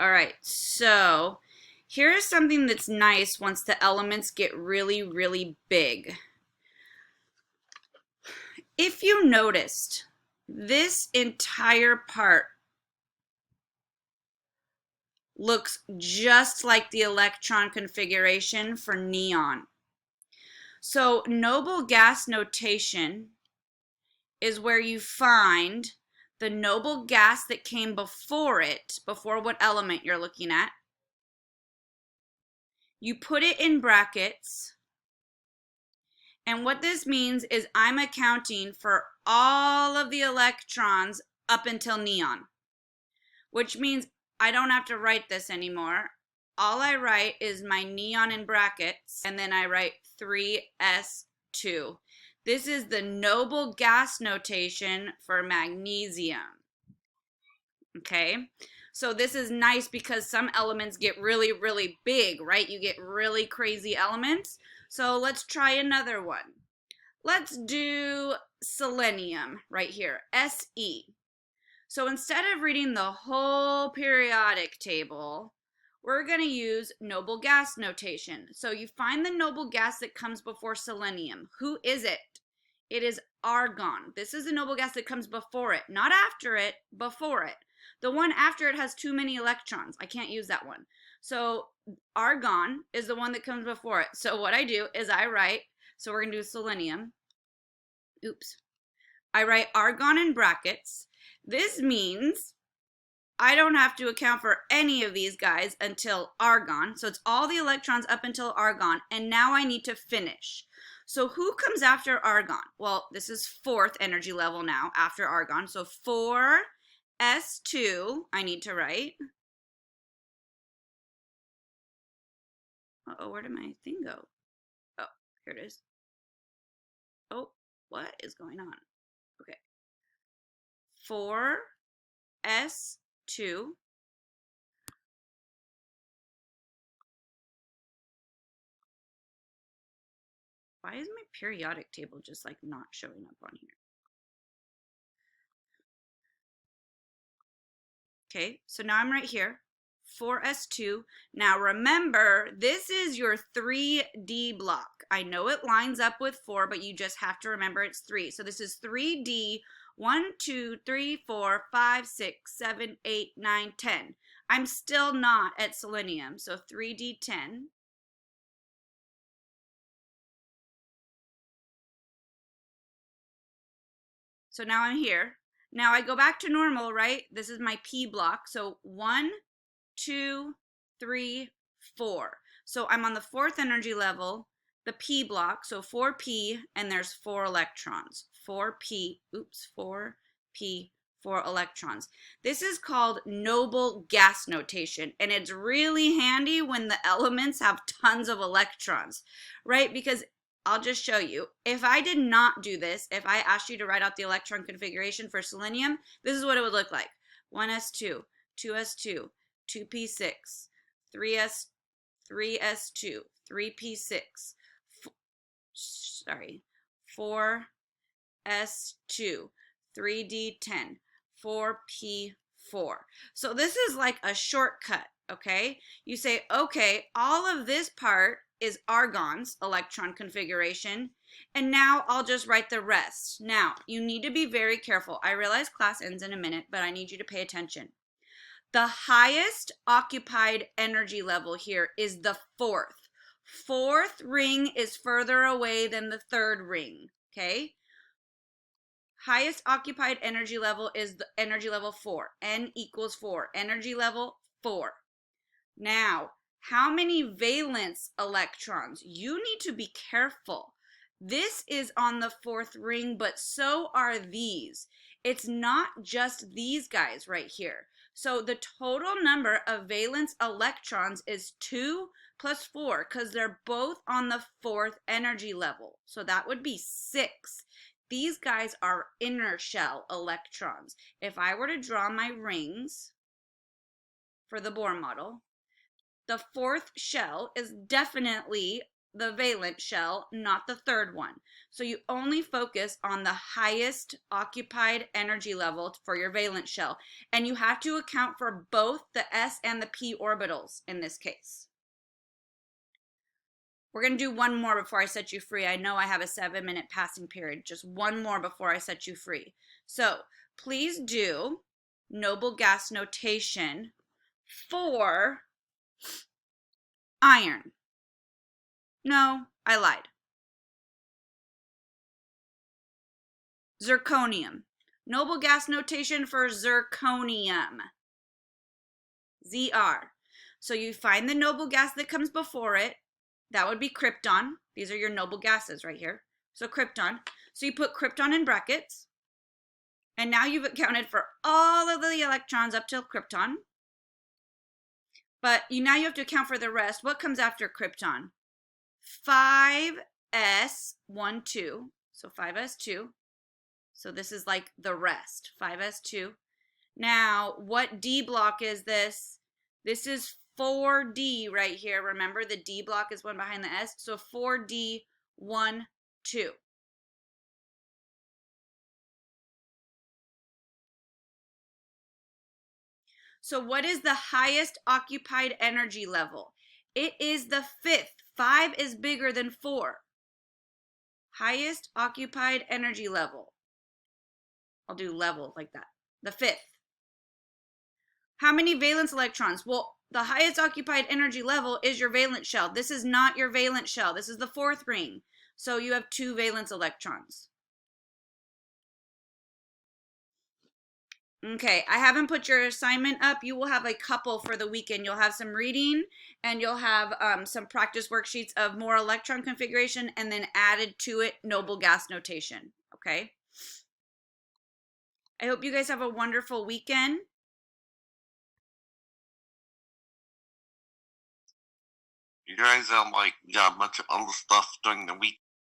All right, so here's something that's nice once the elements get really, really big. If you noticed, this entire part looks just like the electron configuration for neon. So noble gas notation is where you find the noble gas that came before it, before what element you're looking at. You put it in brackets, and what this means is I'm accounting for all of the electrons up until neon, which means I don't have to write this anymore. All I write is my neon in brackets, and then I write 3s2. This is the noble gas notation for magnesium. Okay, so this is nice because some elements get really, really big, right? You get really crazy elements. So let's try another one. Let's do selenium right here, Se. So instead of reading the whole periodic table, we're going to use noble gas notation. So you find the noble gas that comes before selenium. Who is it? It is argon. This is the noble gas that comes before it, not after it, before it. The one after it has too many electrons. I can't use that one. So argon is the one that comes before it. So what I do is I write, so we're going to do selenium. Oops. I write argon in brackets. This means I don't have to account for any of these guys until argon. So it's all the electrons up until argon. And now I need to finish. So who comes after argon? Well, this is fourth energy level now after argon. So 4s2 I need to write. Uh-oh, where did my thing go? Oh, here it is. Oh, what is going on? Okay. 4s2. Why is my periodic table just like not showing up on here? Okay, so now I'm right here, 4s2. Now remember, this is your 3D block. I know it lines up with 4, but you just have to remember it's 3. So this is 3D, 1, 2, 3, 4, 5, 6, 7, 8, 9, 10. I'm still not at selenium, so 3D10. So now I'm here. Now I go back to normal, right? This is my P block. So 1, 2, 3, 4. So I'm on the fourth energy level, the P block. So 4P, and there's 4 electrons. 4P, oops, 4P, 4 electrons. This is called noble gas notation, and it's really handy when the elements have tons of electrons, right? Because I'll just show you. If I did not do this, if I asked you to write out the electron configuration for selenium, this is what it would look like. 1s2, 2s2, 2p6, 3s2, 3p6, 4s2, 3d10, 4p4. So this is like a shortcut, okay? You say, okay, all of this part is argon's electron configuration, and now I'll just write the rest. Now, you need to be very careful. I realize class ends in a minute, but I need you to pay attention. The highest occupied energy level here is the fourth. Fourth ring is further away than the third ring, okay? Highest occupied energy level is the energy level 4. N equals 4. Energy level 4. Now, how many valence electrons? You need to be careful. This is on the fourth ring, but so are these. It's not just these guys right here. So the total number of valence electrons is 2 plus 4 because they're both on the fourth energy level. So that would be 6. These guys are inner shell electrons. If I were to draw my rings for the Bohr model, the fourth shell is definitely the valence shell, not the third one. So you only focus on the highest occupied energy level for your valence shell. And you have to account for both the s and the p orbitals in this case. We're going to do one more before I set you free. I know I have a 7-minute passing period. Just one more before I set you free. So please do noble gas notation for iron. No, I lied. Zirconium. Noble gas notation for zirconium. Zr. So you find the noble gas that comes before it. That would be krypton. These are your noble gases right here. So krypton. So you put krypton in brackets. And now you've accounted for all of the electrons up till krypton. But now you have to account for the rest. What comes after krypton? 5s12. So 5s2. So this is like the rest. 5s2. Now, what D block is this? This is 4D right here. Remember, the D block is one behind the S. So 4D, 1, 2. So what is the highest occupied energy level? It is the 5th. 5 is bigger than 4. Highest occupied energy level. I'll do level like that. The 5th. How many valence electrons? Well, the highest occupied energy level is your valence shell. This is not your valence shell. This is the 4th ring. So you have 2 valence electrons. Okay, I haven't put your assignment up. You will have a couple for the weekend. You'll have some reading and you'll have some practice worksheets of more electron configuration and then added to it noble gas notation. Okay. I hope you guys have a wonderful weekend. You guys like got a bunch of other stuff during the week.